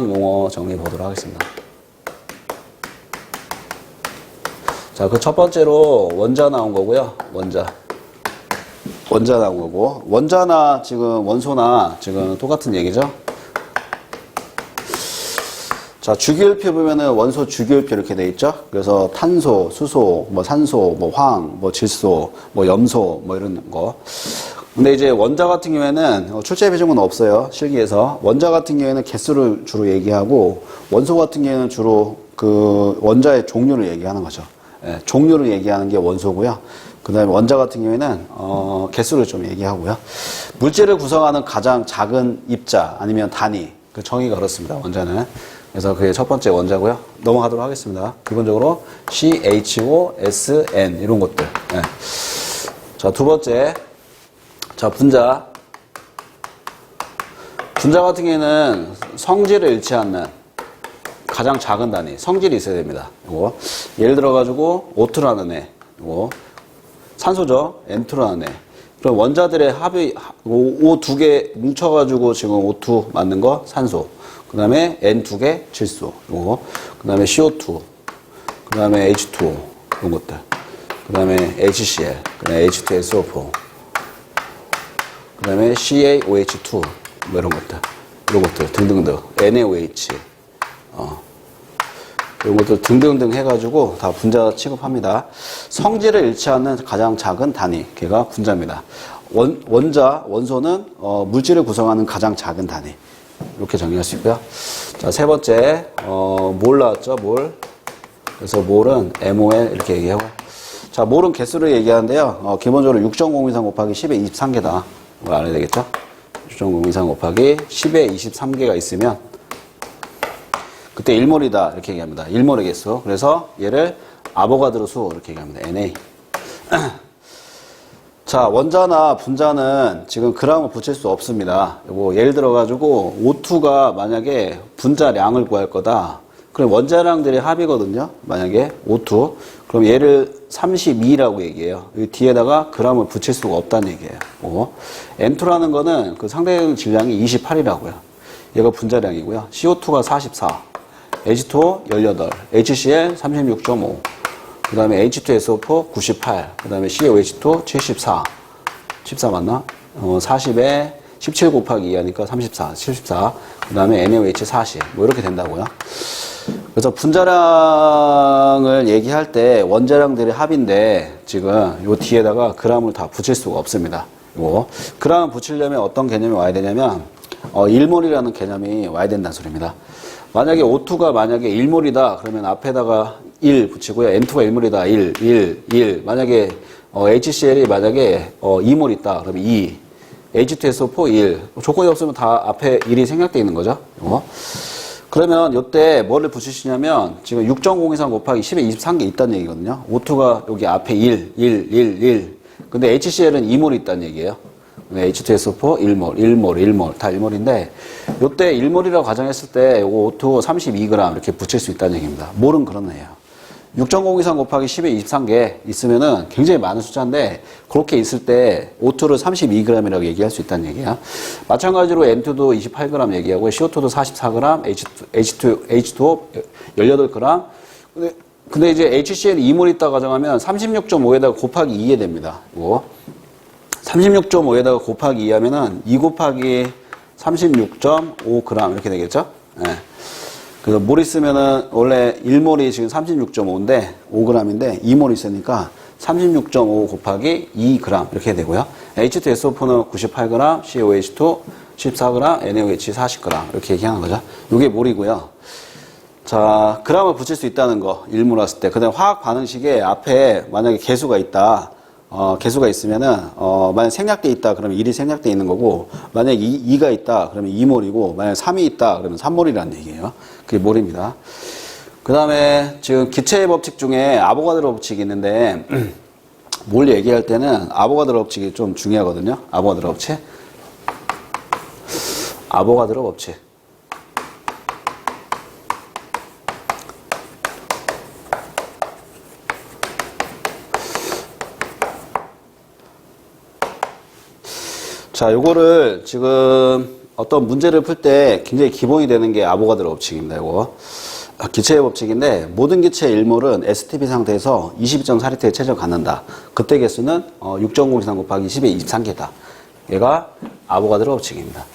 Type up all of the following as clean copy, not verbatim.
용어 정리해 보도록 하겠습니다. 자, 그 첫 번째로 원자 나온 거고요. 원자 나온 거고, 원자나 지금 원소나 지금 똑같은 얘기죠. 자, 주기율표 보면은 원소 주기율표 이렇게 돼 있죠. 그래서 탄소, 수소, 뭐 산소, 뭐 황, 뭐 질소, 뭐 염소, 뭐 이런 거. 근데 이제 원자 같은 경우에는 출제 배정은 없어요. 실기에서. 원자 같은 경우에는 개수를 주로 얘기하고, 원소 같은 경우에는 주로 그 원자의 종류를 얘기하는 거죠. 예, 종류를 얘기하는 게 원소고요. 그 다음에 원자 같은 경우에는 개수를 좀 얘기하고요. 물질을 구성하는 가장 작은 입자 아니면 단위, 그 정의가 그렇습니다. 원자는. 그래서 그게 첫 번째 원자고요. 넘어가도록 하겠습니다. 기본적으로 CHOSN 이런 것들. 예. 자, 두 번째. 자, 분자. 분자 같은 경우에는 성질을 잃지 않는 가장 작은 단위, 성질이 있어야 됩니다. 이거. 예를 들어가지고, O2라는 애. 이거. 산소죠. N2라는 애. 그럼 원자들의 합이, O 두 개 뭉쳐가지고 지금 O2 맞는 거, 산소. 그 다음에 N 두 개, 질소. 이거. 그 다음에 CO2. 그 다음에 H2O. 이런 것들. 그 다음에 HCl. 그 다음에 H2SO4. 그 다음에 CaOH2 뭐 이런 것들, 이런 것들 등등등, NaOH 이런 것들 등등등 해가지고 다 분자 취급합니다. 성질을 잃지 않는 가장 작은 단위, 걔가 분자입니다. 원소는 물질을 구성하는 가장 작은 단위, 이렇게 정리할 수 있고요. 자, 세 번째 몰 나왔죠, 몰. 그래서 몰은 MOL 이렇게 얘기하고, 자, 몰은 개수를 얘기하는데요. 기본적으로 6.0 이상 곱하기 10의 23개다. 뭐 알아야 되겠죠? 6.0 이상 곱하기 10에 23개가 있으면 그때 1몰이다 이렇게 얘기합니다. 1몰의 개수. 그래서 얘를 아보가드로 수 이렇게 얘기합니다. Na. 자, 원자나 분자는 지금 그램을 붙일 수 없습니다. 요거 예를 들어 가지고 O2가 만약에 분자량을 구할 거다. 그럼 원자량들의 합이거든요. 만약에 O2. 그럼 얘를 32라고 얘기해요. 여기 뒤에다가 그램을 붙일 수가 없다는 얘기예요. N2라는 거는 그 상대적 질량이 28이라고요. 얘가 분자량이고요. CO2가 44, H2O 18, HCl 36.5, 그 다음에 H2SO4 98, 그 다음에 CaOH2 74. 14 맞나? 40에 17 곱하기 2 하니까 34, 74. 그 다음에 NaOH 40. 뭐 이렇게 된다고요. 그래서 분자량을 얘기할 때 원자량들의 합인데 지금 요 뒤에다가 그램을 다 붙일 수가 없습니다. 요 그램을 붙이려면 어떤 개념이 와야 되냐면 1몰이라는 개념이 와야 된다는 소리입니다. 만약에 O2가 만약에 1몰이다 그러면 앞에다가 1 붙이고요. N2가 1몰이다. 1. 만약에 HCl이 만약에 2몰 있다. 그러면 2. H2SO4 1. 조건이 없으면 다 앞에 1이 생략되어 있는 거죠. 그러면 이때 뭐를 붙이시냐면 지금 6.0 이상 곱하기 10에 23개 있다는 얘기거든요. O2가 여기 앞에 1. 근데 HCl은 2몰 있다는 얘기예요. H2SO4 1몰 다 1몰인데 이때 1몰이라고 가정했을 때 O2 32g 이렇게 붙일 수 있다는 얘기입니다. 몰은 그런 애예요. 6.0 이상 곱하기 10에 23개 있으면은 굉장히 많은 숫자인데 그렇게 있을 때 O2를 32g이라고 얘기할 수 있다는 얘기야. 마찬가지로 N2도 28g 얘기하고 CO2도 44g, H2O 18g. 근데 이제 HCl 2몰 있다고 가정하면 36.5에다가 곱하기 2에 됩니다. 이거 36.5에다가 곱하기 2 하면은 2 곱하기 36.5g 이렇게 되겠죠? 네. 그래서 몰 있으면은 원래 1몰이 지금 36.5인데 5g인데 2몰 있으니까 36.5 곱하기 2g 이렇게 되고요. H2SO4는 98g, CaOH2 14g, NaOH 40g 이렇게 얘기하는 거죠. 이게 몰이고요. 자, g을 붙일 수 있다는 거 1몰 왔을 때. 그다음 화학 반응식에 앞에 만약에 개수가 있다. 개수가 있으면은 만약 생략돼 있다 그러면 1이 생략돼 있는 거고, 만약 2가 있다 그러면 2몰이고, 만약 3이 있다 그러면 3몰이라는 얘기예요. 그게 몰입니다. 그 다음에 지금 기체의 법칙 중에 아보가드로 법칙이 있는데 몰 얘기할 때는 아보가드로 법칙이 좀 중요하거든요. 아보가드로 법칙. 자, 요거를 지금 어떤 문제를 풀 때 굉장히 기본이 되는 게 아보가드로 법칙입니다. 이거 기체의 법칙인데 모든 기체의 일몰은 STP 상태에서 22.4L에 최저 갖는다. 그때 개수는 6.023 곱하기 10의 23개다. 얘가 아보가드로 법칙입니다.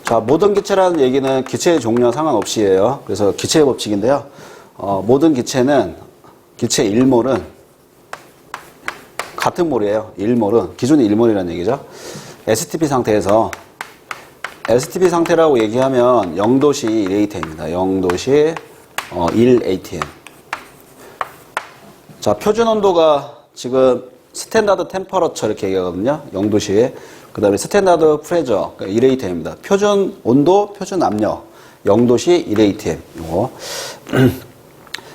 자, 모든 기체라는 얘기는 기체의 종류와 상관없이에요. 그래서 기체의 법칙인데요. 모든 기체는 기체 일몰은 같은 몰이에요. 일몰은 기존의 일몰이라는 얘기죠. STP 상태에서 STP 상태라고 얘기하면 0도시 1ATM입니다. 0도시 1ATM. 자, 표준 온도가 지금 스탠다드 템퍼러처 이렇게 얘기하거든요. 0도시에. 그 다음에 스탠다드 프레저 1ATM입니다. 표준 온도, 표준 압력 0도시 1ATM. 요거.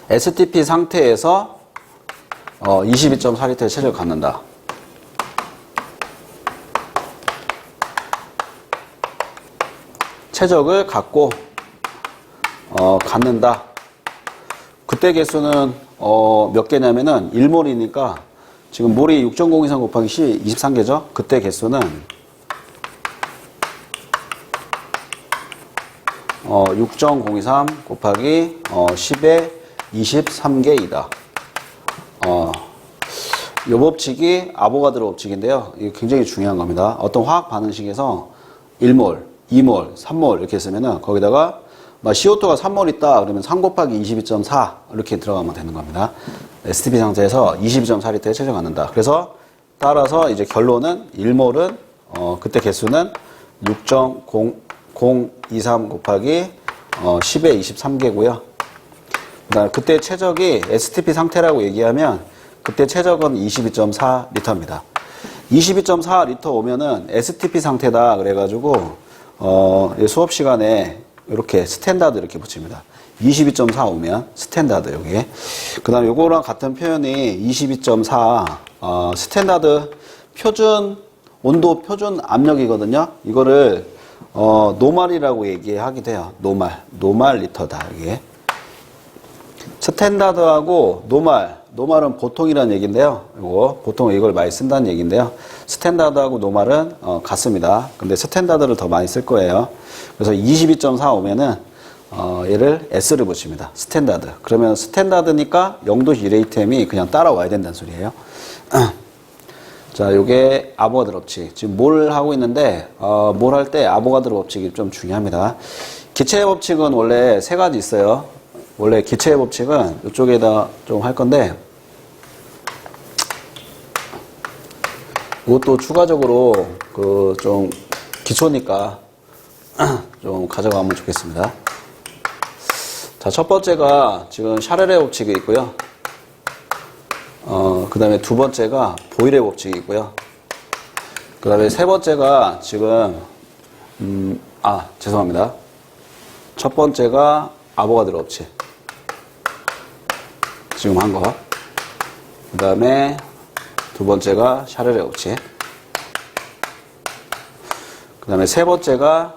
STP 상태에서 22.4L의 체력을 갖는다. 최적을 갖고 갖는다. 그때 개수는 몇 개냐면은 1몰이니까 지금 몰이 6.023 곱하기 10, 23개죠. 그때 개수는 6.023 곱하기 10의 23개이다. 이 법칙이 아보가드로 법칙인데요. 이게 굉장히 중요한 겁니다. 어떤 화학 반응식에서 1몰, 2몰, 3몰 이렇게 쓰면은 거기다가 CO2가 3몰 있다 그러면 3 곱하기 22.4 이렇게 들어가면 되는 겁니다. STP 상태에서 22.4L에 최저 갖는다. 그래서 따라서 이제 결론은 1몰은 그때 개수는 6.023 곱하기 10의 23개고요. 그다음 그때 최적이 STP 상태라고 얘기하면 그때 최적은 22.4L입니다. 22.4L 오면은 STP 상태다 그래가지고 수업 시간에 이렇게 스탠다드 이렇게 붙입니다. 22.4 오면 스탠다드 여기. 그다음 요거랑 같은 표현이 22.4 스탠다드 표준 온도 표준 압력이거든요. 이거를 노말이라고 얘기하기도 해요. 노말 리터다 이게. 스탠다드하고 노말은 보통이라는 얘기인데요. 이거 보통 이걸 많이 쓴다는 얘기인데요. 스탠다드하고 노말은 같습니다. 근데 스탠다드를 더 많이 쓸 거예요. 그래서 22.4 오면은 얘를 S를 붙입니다. 스탠다드. 그러면 스탠다드니까 0도시 1ATM이 그냥 따라와야 된다는 소리예요. 자, 요게 아보가드로 법칙. 지금 뭘 하고 있는데 뭘 할 때 아보가드로 법칙이 좀 중요합니다. 기체의 법칙은 원래 세 가지 있어요. 원래 기체의 법칙은 이쪽에다 좀 할 건데 이것도 추가적으로 좀 기초니까 좀 가져가면 좋겠습니다. 자, 첫 번째가 지금 샤를의 법칙이 있고요. 그 다음에 두 번째가 보일의 법칙이 있고요. 그 다음에 세 번째가 지금 죄송합니다. 첫 번째가 아보가드로 법칙. 지금 한 거. 그 다음에 두 번째가 샤를의 법칙. 그 다음에 세 번째가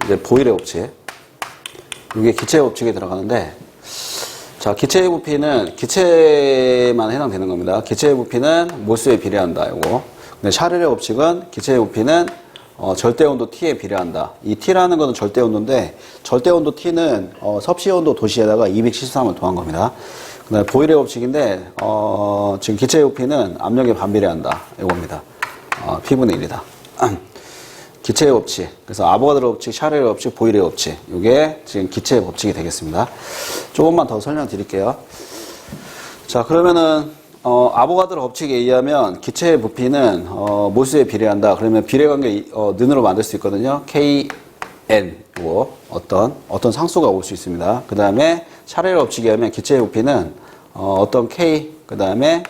이제 보일의 법칙. 이게 기체의 법칙에 들어가는데, 자, 기체의 부피는 기체만 해당되는 겁니다. 기체의 부피는 몰수에 비례한다. 요거. 근데 샤를의 법칙은 기체의 부피는 절대 온도 T에 비례한다. 이 T라는 것은 절대 온도인데, 절대 온도 T는 섭씨 온도 도시에다가 273을 더한 겁니다. 그 다음에 보일의 법칙인데, 지금 기체의 부피는 압력에 반비례한다. 이겁니다. P분의 1이다. 기체의 법칙. 그래서 아보가드로 법칙, 샤를의 법칙, 보일의 법칙. 이게 지금 기체의 법칙이 되겠습니다. 조금만 더 설명드릴게요. 자, 그러면은, 아보가드로 법칙에 의하면 기체의 부피는, 몰수에 비례한다. 그러면 비례관계, 는으로 만들 수 있거든요. KN. 뭐, 어떤 상수가 올 수 있습니다. 그 다음에 샤를의 법칙에 의하면 기체의 부피는, 어떤 K, 그 다음에,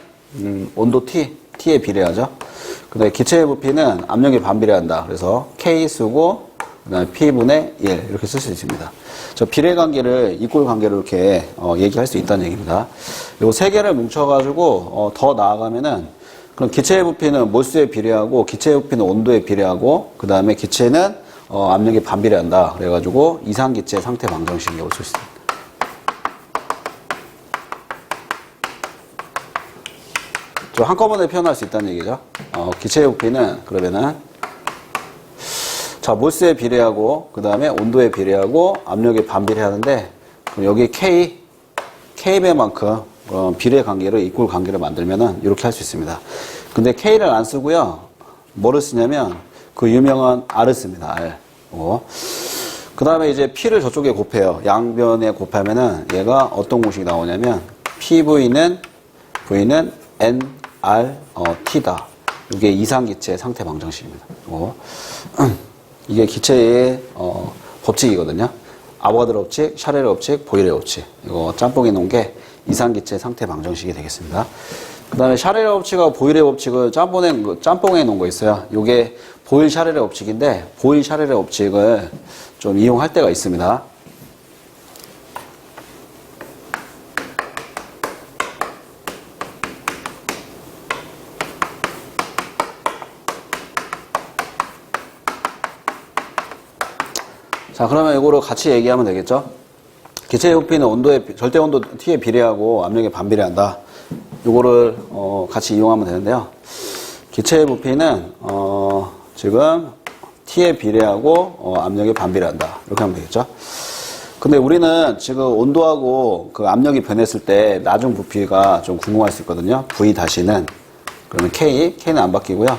온도 T에 비례하죠. 그 다음에 기체의 부피는 압력에 반비례한다. 그래서 K 쓰고, 그 다음에 P분의 1. 이렇게 쓸 수 있습니다. 저 비례관계를, 이꼴 관계로 이렇게, 얘기할 수 있다는 얘기입니다. 요 세 개를 뭉쳐가지고, 더 나아가면은, 그럼 기체의 부피는 몰수에 비례하고, 기체의 부피는 온도에 비례하고, 그 다음에 기체는, 압력에 반비례한다. 그래가지고, 이상기체 상태 방정식이 올 수 있습니다. 좀 한꺼번에 표현할 수 있다는 얘기죠. 기체의 부피는 그러면은 자, 몰수에 비례하고 그 다음에 온도에 비례하고 압력에 반비례하는데 그럼 여기 K배만큼 비례 관계를 이꼴 관계를 만들면은 이렇게 할 수 있습니다. 근데 K를 안 쓰고요. 뭐를 쓰냐면 그 유명한 R을 씁니다. R. 그 다음에 이제 P를 저쪽에 곱해요. 양변에 곱하면은 얘가 어떤 공식이 나오냐면 PV는 NR T다. 이게 이상기체 상태 방정식입니다. 이게 기체의 법칙이거든요. 아보가드로 법칙, 샤레르 법칙, 보일의 법칙. 이거 짬뽕해 놓은 게 이상기체 상태 방정식이 되겠습니다. 그 다음에 샤레르 법칙하고 보일의 법칙을 짬뽕해 놓은 거 있어요. 이게 보일 샤레르 법칙인데 보일 샤레르 법칙을 좀 이용할 때가 있습니다. 자, 그러면 이거로 같이 얘기하면 되겠죠? 기체의 부피는 절대 온도 T에 비례하고 압력에 반비례한다. 이거를 같이 이용하면 되는데요. 기체의 부피는 지금 T에 비례하고 압력에 반비례한다. 이렇게 하면 되겠죠? 근데 우리는 지금 온도하고 그 압력이 변했을 때 나중 부피가 좀 궁금할 수 있거든요. V 다시는 그러면 K는 안 바뀌고요.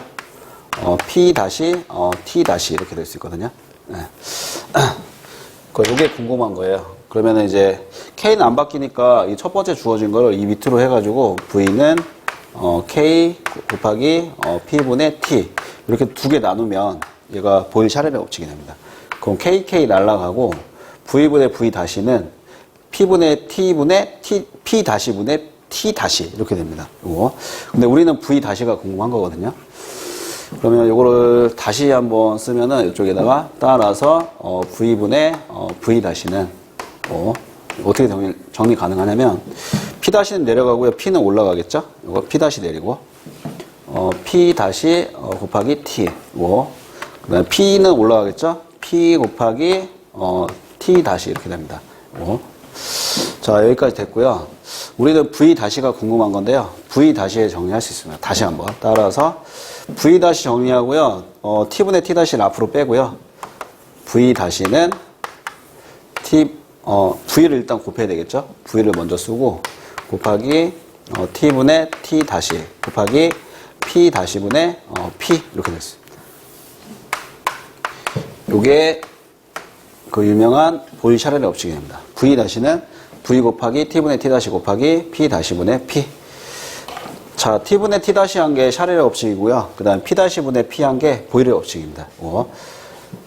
P 다시 T 다시 이렇게 될 수 있거든요. 네. 이게 궁금한 거예요. 그러면 이제 K는 안 바뀌니까 이 첫 번째 주어진 걸 이 밑으로 해가지고 V는 K 곱하기 P분의 T 이렇게 두 개 나누면 얘가 보일 샤레르 법칙이 됩니다. 그럼 KK 날라가고 V분의 V 다시는 P분의 T분의 P 다시분의 T 다시 이렇게 됩니다. 이거. 근데 우리는 V 다시가 궁금한 거거든요. 그러면 이거를 다시 한번 쓰면은 이쪽에다가 따라서 V분의 V 다시는 어떻게 정리 가능하냐면 P 다시는 내려가고요. P는 올라가겠죠? 이거 P 다시 내리고 P 다시 곱하기 T 그 다음에 P는 올라가겠죠? P 곱하기 T 다시 이렇게 됩니다. 자, 여기까지 됐고요. 우리는 V 다시가 궁금한 건데요. V 다시에 정리할 수 있습니다. 다시 한번 따라서 V 다시 정리하고요. T분의 T 다시를 앞으로 빼고요. V 다시는 V를 일단 곱해야 되겠죠? V를 먼저 쓰고 곱하기 T분의 T 다시 곱하기 P 다시분의 P 이렇게 됐어요. 요게 그 유명한 보일 샤레르 법칙입니다. V 다시는 V 곱하기 T분의 T 다시 곱하기 P 다시분의 P. 자, T분의 T 다시 한 게 샤레르 법칙이고요. 그 다음 P 다시분의 P 한 게 보일의 법칙입니다.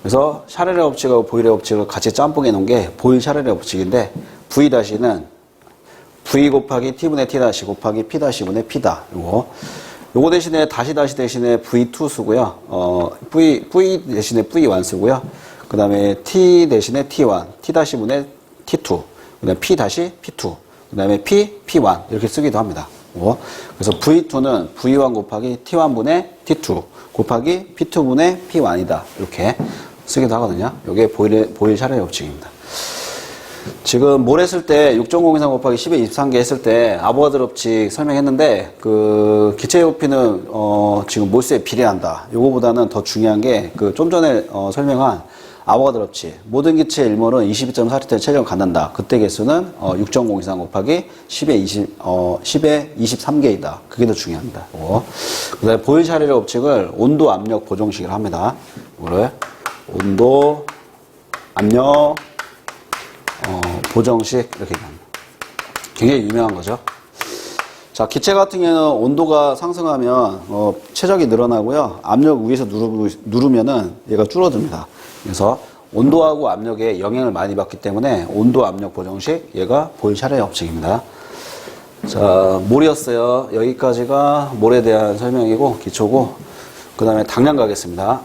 그래서 샤레르 법칙하고 보일의 법칙을 같이 짬뽕해 놓은 게 보일 샤레르 법칙인데 V 다시는 V 곱하기 T분의 T 다시 곱하기 P 다시분의 P다. 요거 대신에 다시 대신에 V2 쓰고요. V 대신에 V1 쓰고요. 그 다음에 T 대신에 T1, T 다시분의 T2, 그 다음에 P 다시 P2, 그 다음에 P, P1 이렇게 쓰기도 합니다. 그래서 V2는 V1 곱하기 T1분의 T2 곱하기 P2분의 P1이다. 이렇게 쓰기도 하거든요. 이게 보일 샤레르 법칙입니다. 지금 뭘 했을 때 6.023 곱하기 10의 23개 했을 때 아보가드로 법칙 설명했는데 그 기체의 부피는 지금 몰수에 비례한다. 요거보다는 더 중요한 게 그 좀 전에 설명한 아보가드로 법칙. 모든 기체의 일몰은 22.4L의 체력을 갖는다. 그때 개수는 6.023 곱하기 10의 23개이다. 그게 더 중요합니다. 그 다음에 보일 샤레르 법칙을 온도 압력 보정식을 합니다. 이거를 온도 압력 보정식 이렇게 얘기합니다. 굉장히 유명한 거죠. 자, 기체 같은 경우는 온도가 상승하면 최적이 늘어나고요. 압력 위에서 누르면은 얘가 줄어듭니다. 그래서 온도하고 압력에 영향을 많이 받기 때문에 온도 압력 보정식 얘가 보일 샤레르 법칙입니다. 자, 몰이었어요. 여기까지가 몰에 대한 설명이고 기초고 그 다음에 당량 가겠습니다.